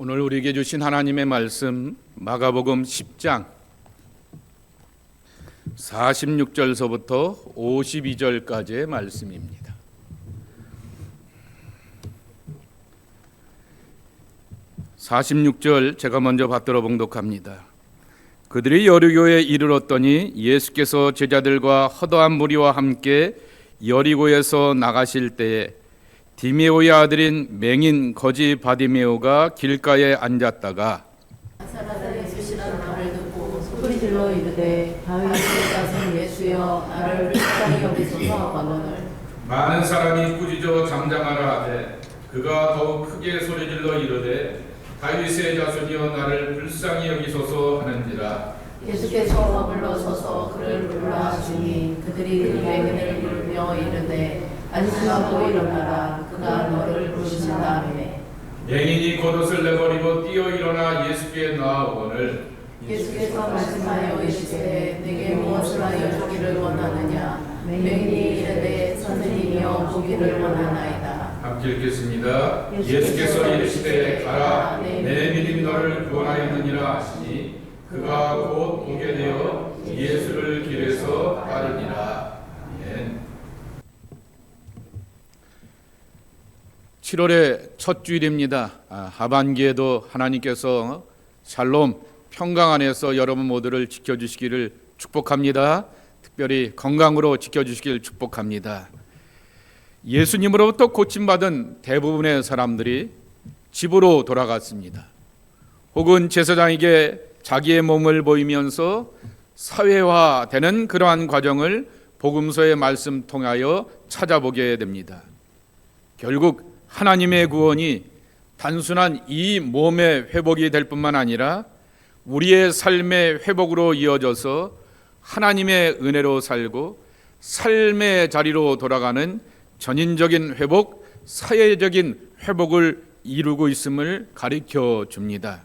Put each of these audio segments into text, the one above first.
오늘 우리에게 주신 하나님의 말씀 마가복음 10장 46절서부터 52절까지의 말씀입니다. (46절) 제가 먼저 받들어 봉독합니다. 그들이 여리고에 이르렀더니 예수께서 제자들과 허다한 무리와 함께 여리고에서 나가실 때에 디메오의 아들인 맹인 거지 바디메오가 길가에 앉았다가 사람들이 예수시라는 말을 듣고 소리질러 이르되 다윗의 자손 예수여 나를 불쌍히 여기소서 하거늘 많은 사람이 꾸짖어 잠잠하라 하되 그가 더욱 크게 소리질러 이르되 다윗의 자손이여 나를 불쌍히 여기소서 하는지라. 예수께서 물러서서 그를 불러 하시니 그들이 그 맹인을 부르며 이르되 안심하고 일어나라 그가 너를 부르신다 하매 맹인이 겉옷을 내버리고 뛰어 일어나 예수께 나아오거늘 예수께서 말씀하여 이르시되 내게 무엇을 하여 주기를 원하느냐 맹인이 이르되 선생님이여 보기를 원하나이다. 함께 읽겠습니다. 예수께서 이르시되 가라 내 믿음이 너를 구원하였느니라 하시니 그가 곧 보게 되어 예수를 길에서 따르니라. 아멘. 7월의 첫 주일입니다. 하반기에도 하나님께서 샬롬 평강 안에서 여러분 모두를 지켜주시기를 축복합니다. 특별히 건강으로 지켜주시기를 축복합니다. 예수님으로부터 고침받은 대부분의 사람들이 집으로 돌아갔습니다. 혹은 제사장에게 자기의 몸을 보이면서 사회화되는 그러한 과정을 복음서의 말씀 통하여 찾아보게 됩니다. 결국 하나님의 구원이 단순한 이 몸의 회복이 될 뿐만 아니라 우리의 삶의 회복으로 이어져서 하나님의 은혜로 살고 삶의 자리로 돌아가는 전인적인 회복, 사회적인 회복을 이루고 있음을 가르쳐 줍니다.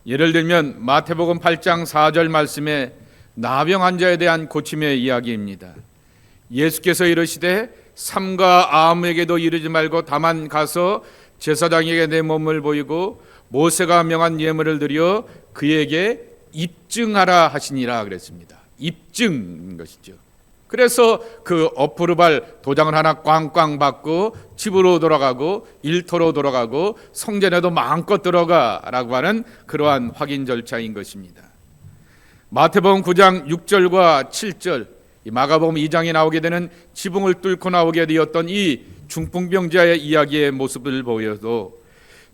예를 들면 마태복음 8장 4절 말씀에 나병 환자에 대한 고침의 이야기입니다. 예수께서 이르시되 삼가 아무에게도 이르지 말고 다만 가서 제사장에게 내 몸을 보이고 모세가 명한 예물을 드려 그에게 입증하라 하시니라 그랬습니다. 입증인 것이죠. 그래서 그 어프루발 도장을 하나 꽝꽝 받고 집으로 돌아가고 일터로 돌아가고 성전에도 마음껏 들어가라고 하는 그러한 확인 절차인 것입니다. 마태복음 9장 6절과 7절, 마가복음 2장에 나오게 되는 지붕을 뚫고 나오게 되었던 이 중풍병자의 이야기의 모습을 보여도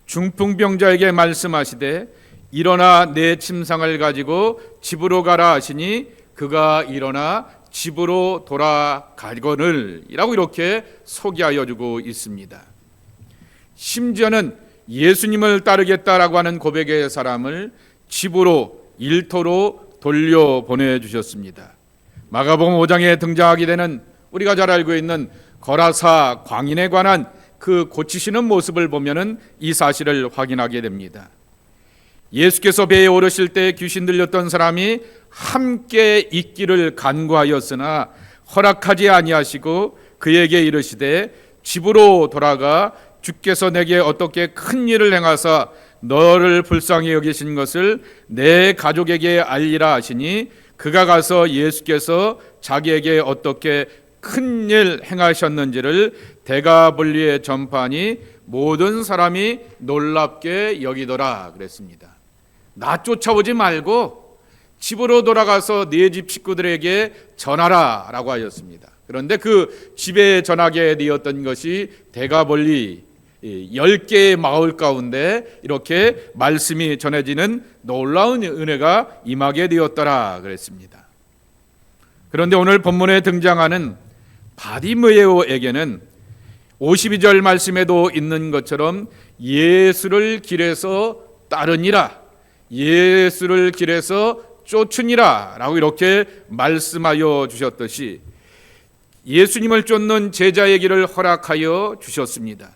중풍병자에게 말씀하시되 일어나 내 침상을 가지고 집으로 가라 하시니 그가 일어나 집으로 돌아가거늘 이라고 이렇게 소개하여 주고 있습니다. 심지어는 예수님을 따르겠다라고 하는 고백의 사람을 집으로 일터로 돌려보내 주셨습니다. 마가복음 5장에 등장하게 되는 우리가 잘 알고 있는 거라사 광인에 관한 그 고치시는 모습을 보면은 이 사실을 확인하게 됩니다. 예수께서 배에 오르실 때 귀신 들렸던 사람이 함께 있기를 간구하였으나 허락하지 아니하시고 그에게 이르시되 집으로 돌아가 주께서 내게 어떻게 큰 일을 행하사 너를 불쌍히 여기신 것을 내 가족에게 알리라 하시니 그가 가서 예수께서 자기에게 어떻게 큰 일 행하셨는지를 데가볼리에 전파하니 모든 사람이 놀랍게 여기더라 그랬습니다. 나 쫓아오지 말고 집으로 돌아가서 네 집 식구들에게 전하라 라고 하였습니다. 그런데 그 집에 전하게 되었던 것이 데가볼리 10개의 마을 가운데 이렇게 말씀이 전해지는 놀라운 은혜가 임하게 되었더라 그랬습니다. 그런데 오늘 본문에 등장하는 바디메오에게는 52절 말씀에도 있는 것처럼 예수를 길에서 따르니라, 예수를 길에서 쫓으니라 라고 이렇게 말씀하여 주셨듯이 예수님을 쫓는 제자의 길을 허락하여 주셨습니다.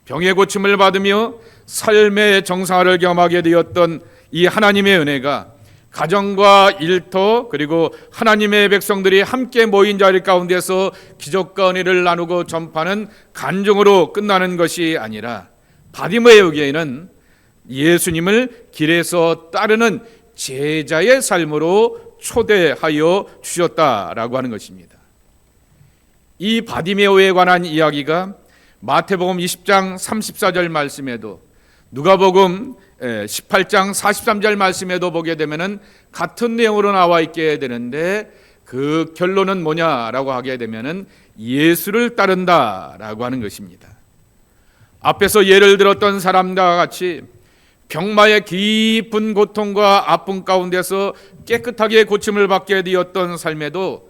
병의 고침을 받으며 삶의 정상화를 경험하게 되었던 이 하나님의 은혜가 가정과 일터 그리고 하나님의 백성들이 함께 모인 자리 가운데서 기적과 은혜를 나누고 전파하는 간증으로 끝나는 것이 아니라 바디메오에게는 예수님을 길에서 따르는 제자의 삶으로 초대하여 주셨다라고 하는 것입니다. 이 바디메오에 관한 이야기가 마태복음 20장 34절 말씀에도, 누가복음 18장 43절 말씀에도 보게 되면은 같은 내용으로 나와 있게 되는데, 그 결론은 뭐냐라고 하게 되면은 예수를 따른다라고 하는 것입니다. 앞에서 예를 들었던 사람과 같이 병마의 깊은 고통과 아픔 가운데서 깨끗하게 고침을 받게 되었던 삶에도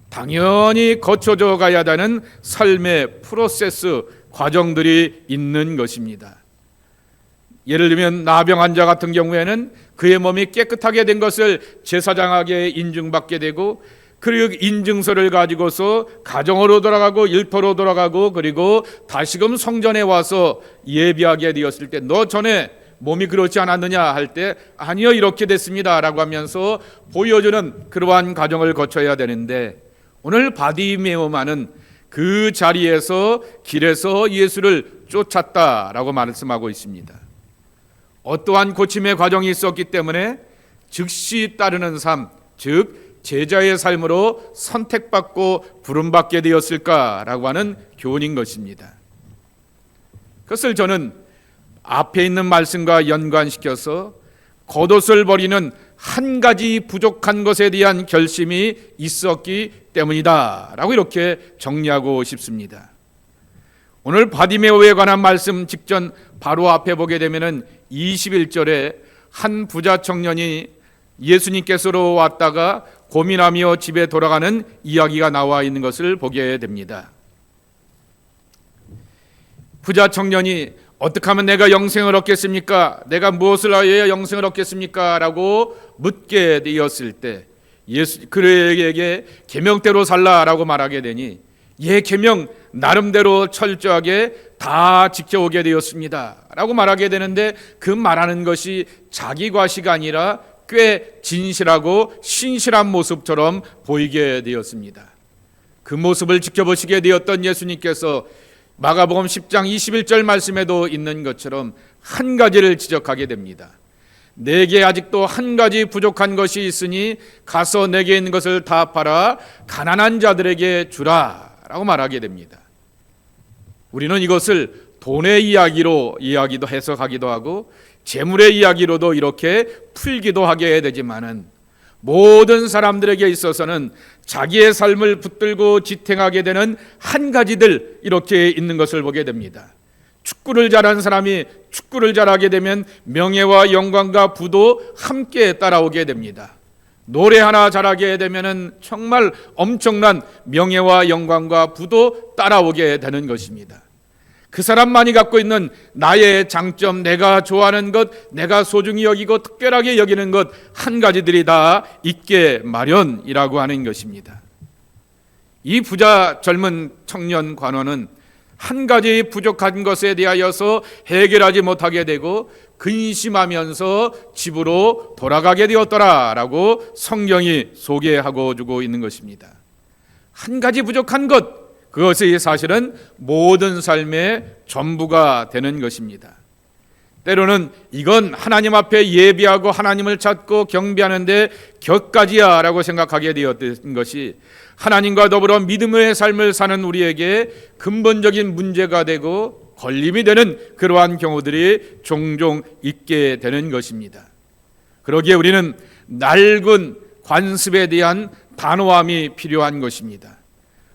당연히 거쳐져 가야 하는 삶의 프로세스, 과정들이 있는 것입니다. 예를 들면 나병 환자 같은 경우에는 그의 몸이 깨끗하게 된 것을 제사장에게 인증받게 되고, 그리고 인증서를 가지고서 가정으로 돌아가고 일터로 돌아가고, 그리고 다시금 성전에 와서 예비하게 되었을 때 너 전에 몸이 그렇지 않았느냐 할 때 아니요 이렇게 됐습니다 라고 하면서 보여주는 그러한 과정을 거쳐야 되는데, 오늘 바디메오만은 그 자리에서 길에서 예수를 쫓았다라고 말씀하고 있습니다. 어떠한 고침의 과정이 있었기 때문에 즉시 따르는 삶, 즉 제자의 삶으로 선택받고 부름받게 되었을까라고 하는 교훈인 것입니다. 그것을 저는 앞에 있는 말씀과 연관시켜서 겉옷을 버리는 한 가지 부족한 것에 대한 결심이 있었기 때문이다 라고 이렇게 정리하고 싶습니다. 오늘 바디메오에 관한 말씀 직전 바로 앞에 보게 되면은 21절에 한 부자 청년이 예수님께서로 왔다가 고민하며 집에 돌아가는 이야기가 나와 있는 것을 보게 됩니다. 부자 청년이 어떻게 하면 내가 영생을 얻겠습니까? 내가 무엇을 하여야 영생을 얻겠습니까? 라고 묻게 되었을 때 예수 그에게 계명대로 살라라고 말하게 되니, 예, 계명 나름대로 철저하게 다 지켜오게 되었습니다 라고 말하게 되는데, 그 말하는 것이 자기 과시가 아니라 꽤 진실하고 신실한 모습처럼 보이게 되었습니다. 그 모습을 지켜보시게 되었던 예수님께서 마가복음 10장 21절 말씀에도 있는 것처럼 한 가지를 지적하게 됩니다. 내게 아직도 한 가지 부족한 것이 있으니 가서 내게 있는 것을 다 팔아 가난한 자들에게 주라 라고 말하게 됩니다. 우리는 이것을 돈의 이야기로 이야기도 해석하기도 하고 재물의 이야기로도 이렇게 풀기도 하게 되지만은, 모든 사람들에게 있어서는 자기의 삶을 붙들고 지탱하게 되는 한 가지들 이렇게 있는 것을 보게 됩니다. 축구를 잘하는 사람이 축구를 잘하게 되면 명예와 영광과 부도 함께 따라오게 됩니다. 노래 하나 잘하게 되면 정말 엄청난 명예와 영광과 부도 따라오게 되는 것입니다. 그 사람만이 갖고 있는 나의 장점, 내가 좋아하는 것, 내가 소중히 여기고 특별하게 여기는 것 한 가지들이 다 있게 마련이라고 하는 것입니다. 이 부자 젊은 청년 관원은 한 가지 부족한 것에 대하여서 해결하지 못하게 되고 근심하면서 집으로 돌아가게 되었더라라고 성경이 소개하고 주고 있는 것입니다. 한 가지 부족한 것, 그것이 사실은 모든 삶의 전부가 되는 것입니다. 때로는 이건 하나님 앞에 예비하고 하나님을 찾고 경배하는데 곁가지야 라고 생각하게 되었던 것이 하나님과 더불어 믿음의 삶을 사는 우리에게 근본적인 문제가 되고 걸림이 되는 그러한 경우들이 종종 있게 되는 것입니다. 그러기에 우리는 낡은 관습에 대한 단호함이 필요한 것입니다.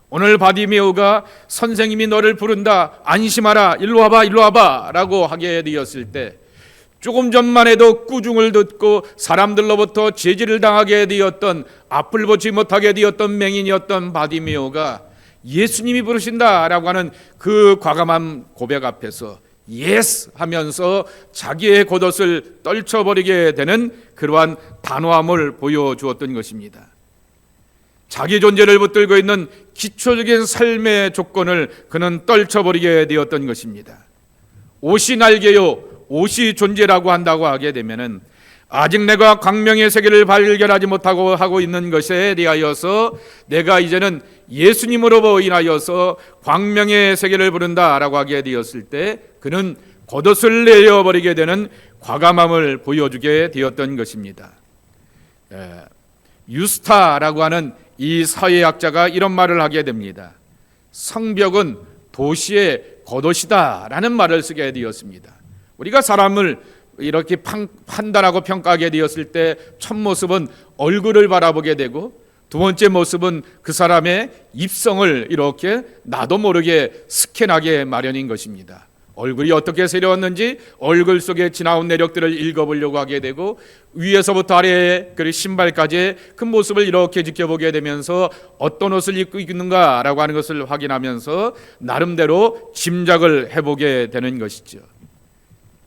오늘 바디메오가 선생님이 너를 부른다, 안심하라, 일로 와봐 라고 하게 되었을 때, 조금 전만 해도 꾸중을 듣고 사람들로부터 제지를 당하게 되었던, 앞을 보지 못하게 되었던 맹인이었던 바디메오가 예수님이 부르신다라고 하는 그 과감한 고백 앞에서 예스 하면서 자기의 겉옷을 떨쳐버리게 되는 그러한 단호함을 보여주었던 것입니다. 자기 존재를 붙들고 있는 기초적인 삶의 조건을 그는 떨쳐버리게 되었던 것입니다. 옷이 날개요, 옷이 존재라고 한다고 하게 되면은 아직 내가 광명의 세계를 발견하지 못하고 하고 있는 것에 대하여서 내가 이제는 예수님으로 인하여서 광명의 세계를 부른다라고 하게 되었을 때 그는 겉옷을 내려버리게 되는 과감함을 보여주게 되었던 것입니다. 유스타라고 하는 이 사회학자가 이런 말을 하게 됩니다. 성벽은 도시의 겉옷이다라는 말을 쓰게 되었습니다. 우리가 사람을 이렇게 판단하고 평가하게 되었을 때 첫 모습은 얼굴을 바라보게 되고 두 번째 모습은 그 사람의 입성을 이렇게 나도 모르게 스캔하게 마련인 것입니다. 얼굴이 어떻게 세려왔는지 얼굴 속에 지나온 내력들을 읽어보려고 하게 되고 위에서부터 아래에 그리고 신발까지 그 모습을 이렇게 지켜보게 되면서 어떤 옷을 입고 있는가라고 하는 것을 확인하면서 나름대로 짐작을 해보게 되는 것이죠.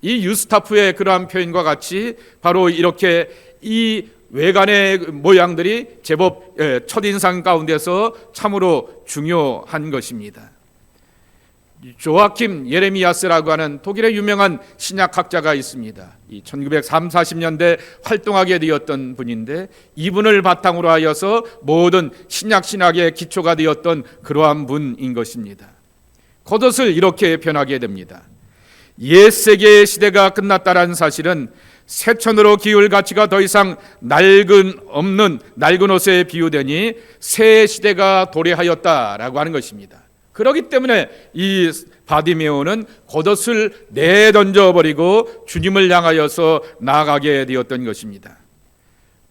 이 유스타프의 그러한 표현과 같이 바로 이렇게 이 외관의 모양들이 제법 첫인상 가운데서 참으로 중요한 것입니다. 조아킴 예레미야스라고 하는 독일의 유명한 신약학자가 있습니다. 1930~40년대 활동하게 되었던 분인데 이분을 바탕으로 하여서 모든 신약의 기초가 되었던 그러한 분인 것입니다. 겉옷을 이렇게 표현하게 됩니다. 옛세계의 시대가 끝났다라는 사실은 새천으로 기울 가치가 더 이상 낡은 옷에 비유되니 새 시대가 도래하였다라고 하는 것입니다. 그렇기 때문에 이 바디메오는 겉옷을 내던져버리고 주님을 향하여서 나아가게 되었던 것입니다.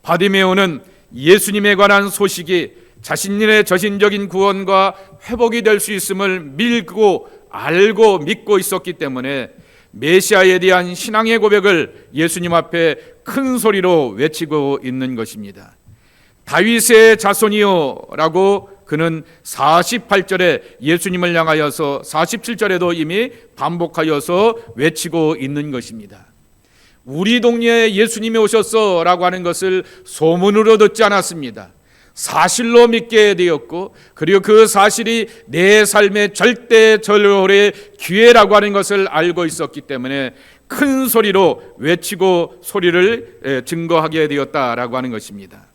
바디메오는 예수님에 관한 소식이 자신의 저신적인 구원과 회복이 될 수 있음을 믿고 알고 믿고 있었기 때문에 메시아에 대한 신앙의 고백을 예수님 앞에 큰 소리로 외치고 있는 것입니다. 다윗의 자손이요 라고 그는 48절에 예수님을 향하여서 47절에도 이미 반복하여서 외치고 있는 것입니다. 우리 동네에 예수님이 오셨어 라고 하는 것을 소문으로 듣지 않았습니다. 사실로 믿게 되었고 그리고 그 사실이 내 삶의 절대절월의 기회라고 하는 것을 알고 있었기 때문에 큰 소리로 외치고 소리를 증거하게 되었다라고 하는 것입니다.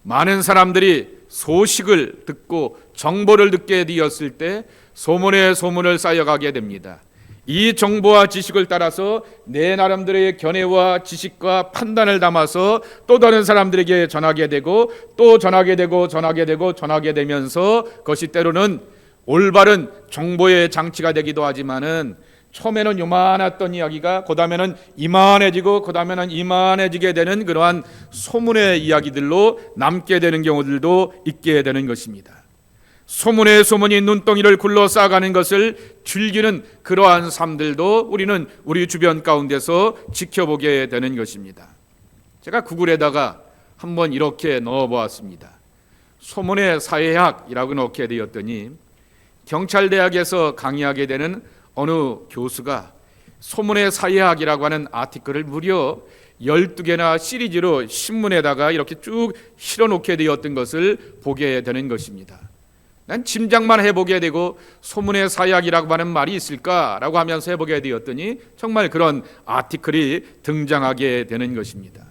많은 사람들이 소식을 듣고 정보를 듣게 되었을 때 소문에 소문을 쌓여가게 됩니다. 이 정보와 지식을 따라서 내 나름대로의 견해와 지식과 판단을 담아서 또 다른 사람들에게 전하게 되고 또 전하게 되면서 그것이 때로는 올바른 정보의 장치가 되기도 하지만은 처음에는 요만했던 이야기가 그 다음에는 이만해지고 그 다음에는 이만해지게 되는 그러한 소문의 이야기들로 남게 되는 경우들도 있게 되는 것입니다. 소문의 소문이 눈덩이를 굴러싸가는 것을 즐기는 그러한 삶들도 우리는 우리 주변 가운데서 지켜보게 되는 것입니다. 제가 구글에다가 한번 이렇게 넣어보았습니다. 소문의 사회학이라고 넣게 되었더니 경찰대학에서 강의하게 되는 어느 교수가 소문의 사회학이라고 하는 아티클을 무려 12개나 시리즈로 신문에다가 이렇게 쭉 실어놓게 되었던 것을 보게 되는 것입니다. 난 짐작만 해보게 되고 소문의 사회학이라고 하는 말이 있을까라고 하면서 해보게 되었더니 정말 그런 아티클이 등장하게 되는 것입니다.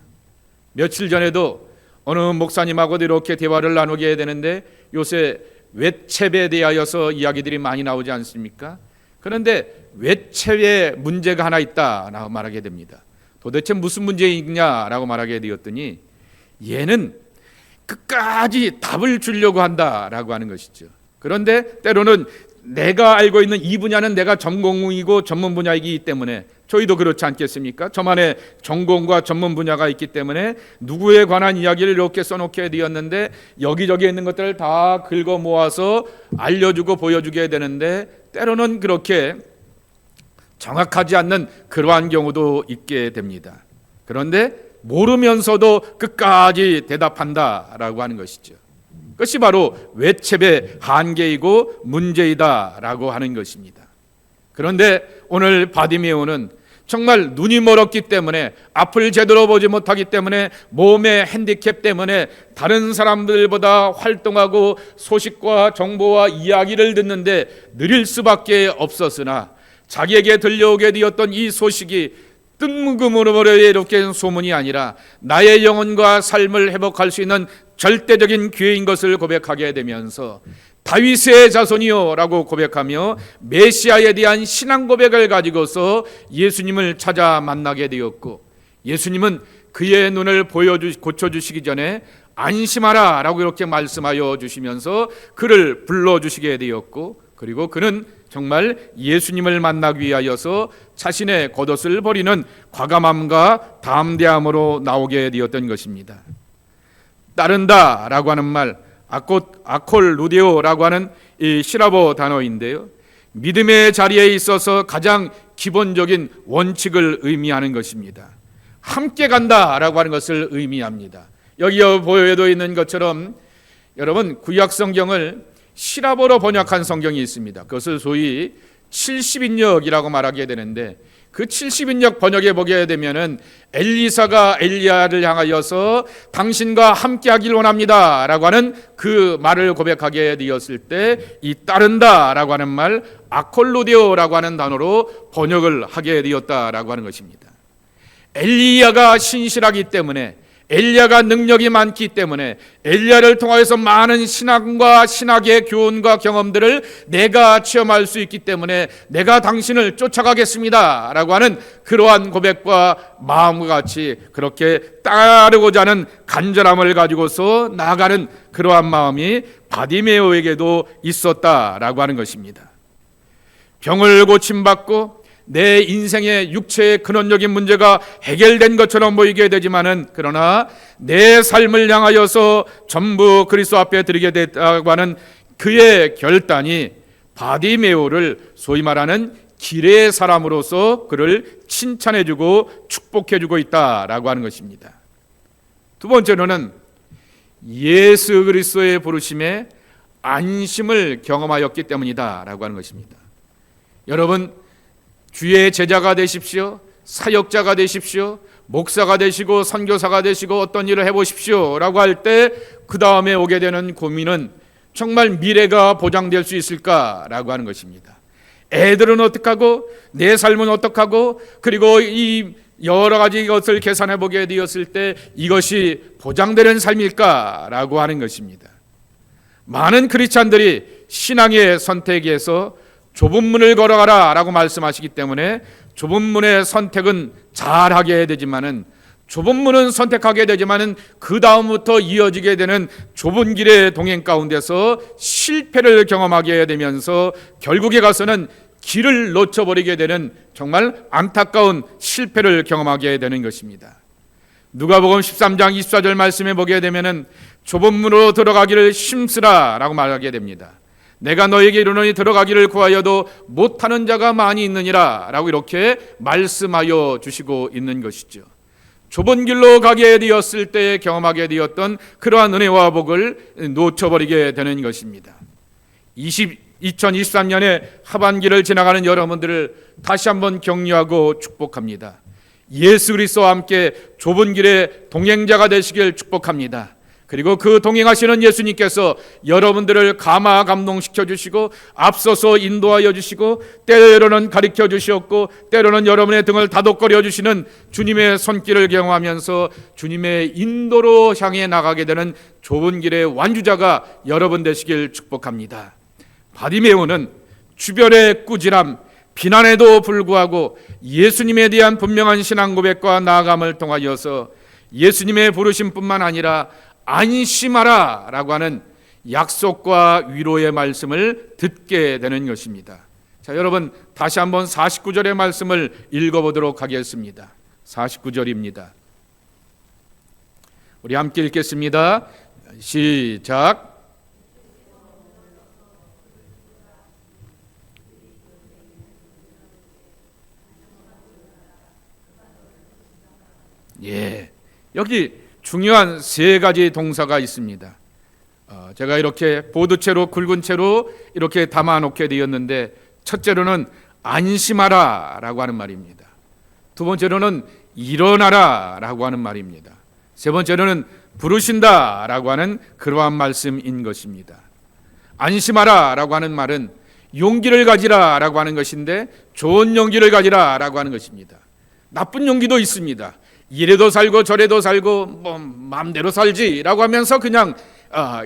며칠 전에도 어느 목사님하고도 이렇게 대화를 나누게 되는데 요새 외채에 대하여서 이야기들이 많이 나오지 않습니까? 그런데 외채에 문제가 하나 있다라고 말하게 됩니다. 도대체 무슨 문제이냐라고 말하게 되었더니 얘는 끝까지 답을 주려고 한다라고 하는 것이죠. 그런데 때로는 내가 알고 있는 이 분야는 내가 전공이고 전문 분야이기 때문에 저희도 그렇지 않겠습니까? 저만의 전공과 전문 분야가 있기 때문에 누구에 관한 이야기를 이렇게 써놓게 되었는데 여기저기 있는 것들을 다 긁어 모아서 알려주고 보여주게 되는데 때로는 그렇게 정확하지 않는 그러한 경우도 있게 됩니다. 그런데 모르면서도 끝까지 대답한다라고 하는 것이죠. 그것이 바로 외채의 한계이고 문제이다라고 하는 것입니다. 그런데 오늘 바디메오는 정말 눈이 멀었기 때문에 앞을 제대로 보지 못하기 때문에 몸의 핸디캡 때문에 다른 사람들보다 활동하고 소식과 정보와 이야기를 듣는데 느릴 수밖에 없었으나 자기에게 들려오게 되었던 이 소식이 뜬금으로 이렇게 소문이 아니라 나의 영혼과 삶을 회복할 수 있는 절대적인 기회인 것을 고백하게 되면서 다윗의 자손이요 라고 고백하며 메시아에 대한 신앙 고백을 가지고서 예수님을 찾아 만나게 되었고, 예수님은 그의 눈을 고쳐주시기 전에 안심하라 라고 이렇게 말씀하여 주시면서 그를 불러주시게 되었고, 그리고 그는 정말 예수님을 만나기 위하여서 자신의 겉옷을 버리는 과감함과 담대함으로 나오게 되었던 것입니다. 따른다 라고 하는 말, 아콜루데오라고 하는 이 시라보 단어인데요, 믿음의 자리에 있어서 가장 기본적인 원칙을 의미하는 것입니다. 함께 간다라고 하는 것을 의미합니다. 여기 보여도 있는 것처럼 여러분, 구약 성경을 시라보로 번역한 성경이 있습니다. 그것을 소위 70인역이라고 말하게 되는데, 그 70인역 번역에 보게 되면은 엘리사가 엘리야를 향하여서 당신과 함께 하길 원합니다 라고 하는 그 말을 고백하게 되었을 때, 이 따른다 라고 하는 말, 아콜로데오라고 하는 단어로 번역을 하게 되었다라고 하는 것입니다. 엘리야가 신실하기 때문에, 엘리야가 능력이 많기 때문에, 엘리야를 통하여서 많은 신앙과 신학의 교훈과 경험들을 내가 체험할 수 있기 때문에 내가 당신을 쫓아가겠습니다 라고 하는 그러한 고백과 마음과 같이 그렇게 따르고자 하는 간절함을 가지고서 나아가는 그러한 마음이 바디메오에게도 있었다라고 하는 것입니다. 병을 고침받고 내 인생의 육체의 근원적인 문제가 해결된 것처럼 보이게 되지만은, 그러나 내 삶을 향하여서 전부 그리스도 앞에 드리게 됐다고 하는 그의 결단이 바디메오를 소위 말하는 길의 사람으로서 그를 칭찬해주고 축복해주고 있다라고 하는 것입니다. 두 번째로는 예수 그리스도의 부르심에 안심을 경험하였기 때문이다라고 하는 것입니다. 여러분, 주의 제자가 되십시오, 사역자가 되십시오, 목사가 되시고 선교사가 되시고 어떤 일을 해보십시오 라고 할 때 그 다음에 오게 되는 고민은 정말 미래가 보장될 수 있을까라고 하는 것입니다. 애들은 어떡하고, 내 삶은 어떡하고, 그리고 이 여러 가지 것을 계산해 보게 되었을 때 이것이 보장되는 삶일까라고 하는 것입니다. 많은 크리스찬들이 신앙의 선택에서 좁은 문을 걸어가라 라고 말씀하시기 때문에 좁은 문의 선택은 잘하게 되지만은, 좁은 문은 선택하게 되지만은 그 다음부터 이어지게 되는 좁은 길의 동행 가운데서 실패를 경험하게 되면서 결국에 가서는 길을 놓쳐버리게 되는 정말 안타까운 실패를 경험하게 되는 것입니다. 누가복음 13장 24절 말씀에 보게 되면은 좁은 문으로 들어가기를 힘쓰라 라고 말하게 됩니다. 내가 너에게 이르노니 들어가기를 구하여도 못하는 자가 많이 있느니라 라고 이렇게 말씀하여 주시고 있는 것이죠. 좁은 길로 가게 되었을 때 경험하게 되었던 그러한 은혜와 복을 놓쳐버리게 되는 것입니다. 2023년의 하반기를 지나가는 여러분들을 다시 한번 격려하고 축복합니다. 예수 그리스도와 함께 좁은 길의 동행자가 되시길 축복합니다. 그리고 그 동행하시는 예수님께서 여러분들을 감화 감동시켜 주시고 앞서서 인도하여 주시고 때로는 가르쳐 주시었고 때로는 여러분의 등을 다독거려 주시는 주님의 손길을 경험하면서 주님의 인도로 향해 나가게 되는 좁은 길의 완주자가 여러분 되시길 축복합니다. 바디메오는 주변의 꾸지람, 비난에도 불구하고 예수님에 대한 분명한 신앙 고백과 나아감을 통하여서 예수님의 부르심뿐만 아니라 안심하라 라고 하는 약속과 위로의 말씀을 듣게 되는 것입니다. 자, 여러분 다시 한번 49절의 말씀을 읽어보도록 하겠습니다. 49절입니다. 우리 함께 읽겠습니다. 시작. 예, 여기 중요한 세 가지 동사가 있습니다. 제가 이렇게 보드채로 굵은 채로 이렇게 담아놓게 되었는데, 첫째로는 안심하라 라고 하는 말입니다. 두 번째로는 일어나라 라고 하는 말입니다. 세 번째로는 부르신다 라고 하는 그러한 말씀인 것입니다. 안심하라 라고 하는 말은 용기를 가지라 라고 하는 것인데, 좋은 용기를 가지라 라고 하는 것입니다. 나쁜 용기도 있습니다. 이래도 살고 저래도 살고 뭐 마음대로 살지라고 하면서 그냥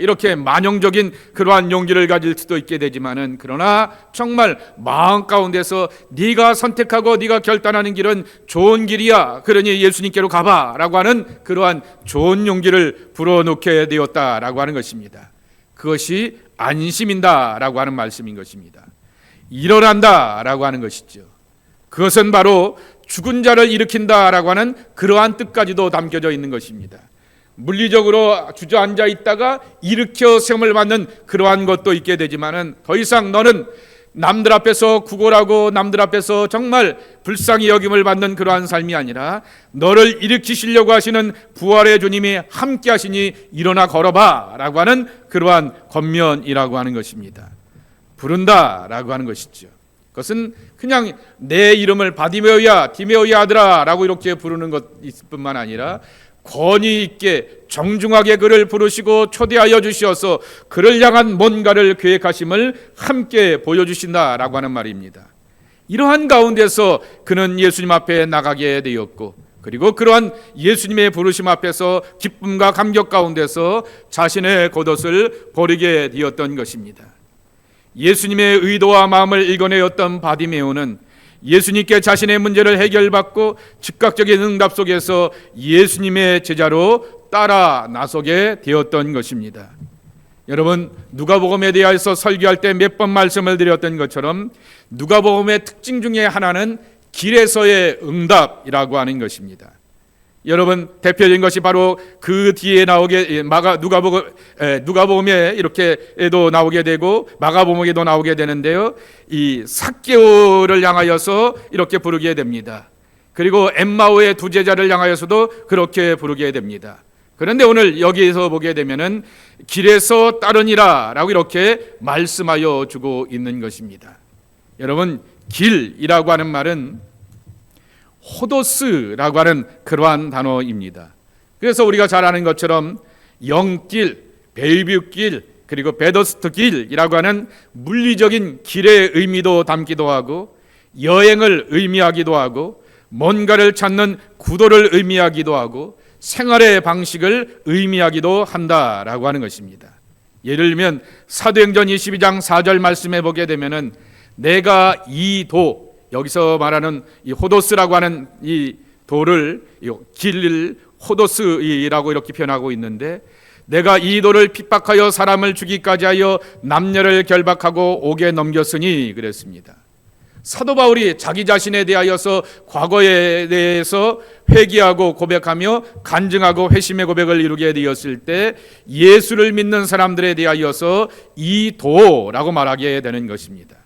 이렇게 만용적인 그러한 용기를 가질 수도 있게 되지만은, 그러나 정말 마음 가운데서 네가 선택하고 네가 결단하는 길은 좋은 길이야, 그러니 예수님께로 가봐라고 하는 그러한 좋은 용기를 불어넣게 되었다라고 하는 것입니다. 그것이 안심인다라고 하는 말씀인 것입니다. 일어난다라고 하는 것이죠. 그것은 바로 죽은 자를 일으킨다라고 하는 그러한 뜻까지도 담겨져 있는 것입니다. 물리적으로 주저앉아 있다가 일으켜 세움을 받는 그러한 것도 있게 되지만은, 더 이상 너는 남들 앞에서 구걸하고 남들 앞에서 정말 불쌍히 여김을 받는 그러한 삶이 아니라 너를 일으키시려고 하시는 부활의 주님이 함께 하시니 일어나 걸어봐 라고 하는 그러한 권면이라고 하는 것입니다. 부른다 라고 하는 것이죠. 그것은 그냥 내 이름을 바디메오야, 디메오야 아들아 라고 이렇게 부르는 것일 뿐만 아니라 권위 있게 정중하게 그를 부르시고 초대하여 주시어서 그를 향한 뭔가를 계획하심을 함께 보여주신다라고 하는 말입니다. 이러한 가운데서 그는 예수님 앞에 나가게 되었고, 그리고 그러한 예수님의 부르심 앞에서 기쁨과 감격 가운데서 자신의 겉옷을 버리게 되었던 것입니다. 예수님의 의도와 마음을 읽어내었던 바디메오는 예수님께 자신의 문제를 해결받고 즉각적인 응답 속에서 예수님의 제자로 따라 나서게 되었던 것입니다. 여러분, 누가복음에 대해서 설교할 때 몇 번 말씀을 드렸던 것처럼 누가복음의 특징 중에 하나는 길에서의 응답이라고 하는 것입니다. 여러분, 대표적인 것이 바로 그 뒤에 나오게 누가복음에 이렇게도 나오게 되고 마가복음에도 나오게 되는데요, 이 삭개오를 향하여서 이렇게 부르게 됩니다. 그리고 엠마오의 두 제자를 향하여서도 그렇게 부르게 됩니다. 그런데 오늘 여기에서 보게 되면은 길에서 따르니라라고 이렇게 말씀하여 주고 있는 것입니다. 여러분, 길이라고 하는 말은 호도스라고 하는 그러한 단어입니다. 그래서 우리가 잘 아는 것처럼 영길, 벨뷰길, 그리고 베더스트 길이라고 하는 물리적인 길의 의미도 담기도 하고, 여행을 의미하기도 하고, 뭔가를 찾는 구도를 의미하기도 하고, 생활의 방식을 의미하기도 한다라고 하는 것입니다. 예를 들면 사도행전 22장 4절 말씀에 보게 되면은 내가 이 도, 여기서 말하는 이 호도스라고 하는 이 도를, 이 길을 호도스이라고 이렇게 표현하고 있는데, 내가 이 도를 핍박하여 사람을 죽이기까지 하여 남녀를 결박하고 옥에 넘겼으니 그랬습니다. 사도 바울이 자기 자신에 대하여서 과거에 대해서 회개하고 고백하며 간증하고 회심의 고백을 이루게 되었을 때 예수를 믿는 사람들에 대하여서 이 도라고 말하게 되는 것입니다.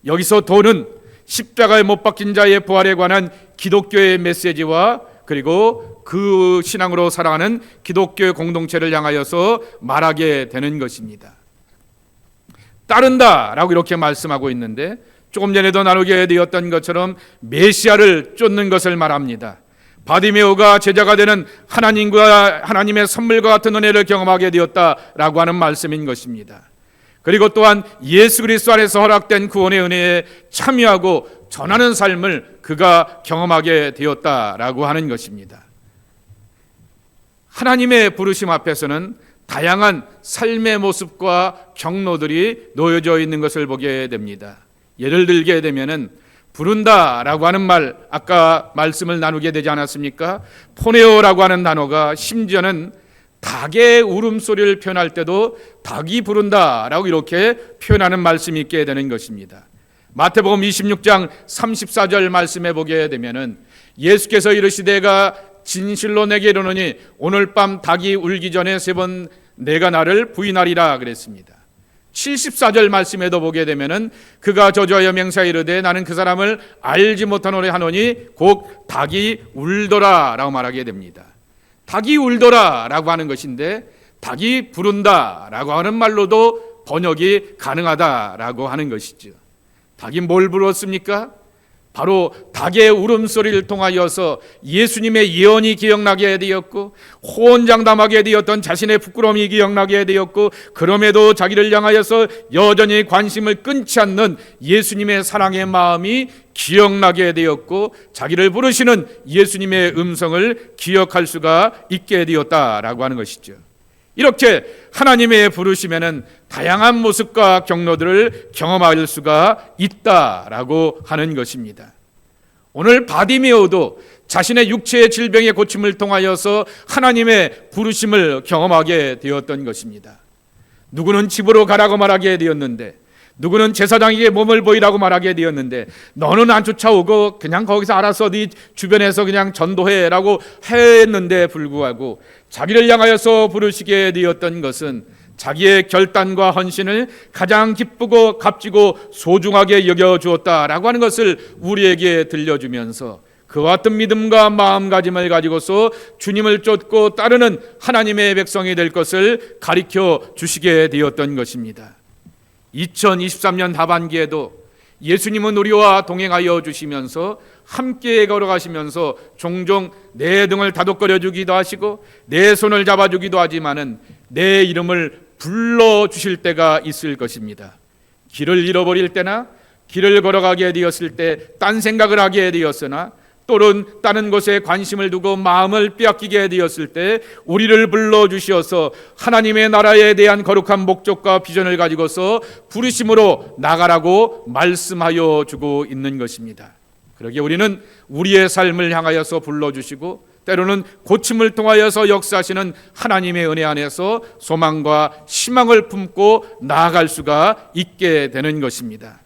여기서 도는 십자가에 못 박힌 자의 부활에 관한 기독교의 메시지와 그리고 그 신앙으로 살아가는 기독교의 공동체를 향하여서 말하게 되는 것입니다. 따른다라고 이렇게 말씀하고 있는데, 조금 전에도 나누게 되었던 것처럼 메시아를 쫓는 것을 말합니다. 바디메오가 제자가 되는 하나님과 하나님의 선물과 같은 은혜를 경험하게 되었다라고 하는 말씀인 것입니다. 그리고 또한 예수 그리스도 안에서 허락된 구원의 은혜에 참여하고 전하는 삶을 그가 경험하게 되었다라고 하는 것입니다. 하나님의 부르심 앞에서는 다양한 삶의 모습과 경로들이 놓여져 있는 것을 보게 됩니다. 예를 들게 되면은 부른다라고 하는 말, 아까 말씀을 나누게 되지 않았습니까? 포네오라고 하는 단어가 심지어는 닭의 울음소리를 표현할 때도 닭이 부른다라고 이렇게 표현하는 말씀이 있게 되는 것입니다. 마태복음 26장 34절 말씀해 보게 되면은 예수께서 이르시되가 진실로 내게 이르노니 오늘 밤 닭이 울기 전에 3번 내가 나를 부인하리라 그랬습니다. 74절 말씀에도 보게 되면은 그가 저주하여 맹세하여 이르되 나는 그 사람을 알지 못하노니 하노니 곧 닭이 울더라라고 말하게 됩니다. 닭이 울더라라고 하는 것인데 닭이 부른다라고 하는 말로도 번역이 가능하다라고 하는 것이죠. 닭이 뭘 불었습니까? 바로 닭의 울음소리를 통하여서 예수님의 예언이 기억나게 되었고 호언장담하게 되었던 자신의 부끄러움이 기억나게 되었고 그럼에도 자기를 향하여서 여전히 관심을 끊지 않는 예수님의 사랑의 마음이 기억나게 되었고 자기를 부르시는 예수님의 음성을 기억할 수가 있게 되었다라고 하는 것이죠. 이렇게 하나님의 부르심에는 다양한 모습과 경로들을 경험할 수가 있다라고 하는 것입니다. 오늘 바디메오도 자신의 육체의 질병의 고침을 통하여서 하나님의 부르심을 경험하게 되었던 것입니다. 누구는 집으로 가라고 말하게 되었는데, 누구는 제사장에게 몸을 보이라고 말하게 되었는데, 너는 안 쫓아오고 그냥 거기서 알아서 네 주변에서 그냥 전도해라고 했는데 불구하고 자기를 향하여서 부르시게 되었던 것은 자기의 결단과 헌신을 가장 기쁘고 값지고 소중하게 여겨주었다라고 하는 것을 우리에게 들려주면서 그와 같은 믿음과 마음가짐을 가지고서 주님을 쫓고 따르는 하나님의 백성이 될 것을 가르쳐 주시게 되었던 것입니다. 2023년 하반기에도 예수님은 우리와 동행하여 주시면서 함께 걸어가시면서 종종 내 등을 다독거려 주기도 하시고 내 손을 잡아주기도 하지만은 내 이름을 불러주실 때가 있을 것입니다. 길을 잃어버릴 때나 길을 걸어가게 되었을 때 딴 생각을 하게 되었으나 또는 다른 것에 관심을 두고 마음을 빼앗기게 되었을 때 우리를 불러주시어서 하나님의 나라에 대한 거룩한 목적과 비전을 가지고서 부르심으로 나가라고 말씀하여 주고 있는 것입니다. 그러기에 우리는 우리의 삶을 향하여서 불러주시고 때로는 고침을 통하여서 역사하시는 하나님의 은혜 안에서 소망과 희망을 품고 나아갈 수가 있게 되는 것입니다.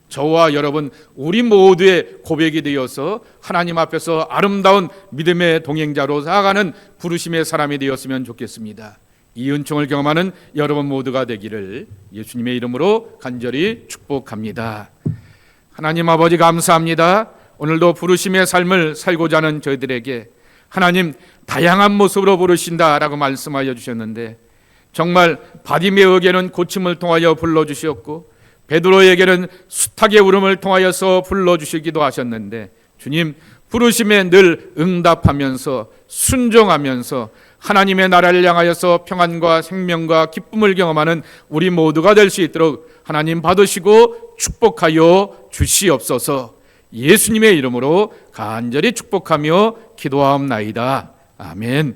저와 여러분 우리 모두의 고백이 되어서 하나님 앞에서 아름다운 믿음의 동행자로 나아가는 부르심의 사람이 되었으면 좋겠습니다. 이 은총을 경험하는 여러분 모두가 되기를 예수님의 이름으로 간절히 축복합니다. 하나님 아버지 감사합니다. 오늘도 부르심의 삶을 살고자 하는 저희들에게 하나님 다양한 모습으로 부르신다라고 말씀하여 주셨는데 정말 바디메오에게는 고침을 통하여 불러주셨고 베드로에게는 숱하게 울음을 통하여서 불러주시기도 하셨는데 주님 부르심에 늘 응답하면서 순종하면서 하나님의 나라를 향하여서 평안과 생명과 기쁨을 경험하는 우리 모두가 될 수 있도록 하나님 받으시고 축복하여 주시옵소서. 예수님의 이름으로 간절히 축복하며 기도하옵나이다. 아멘.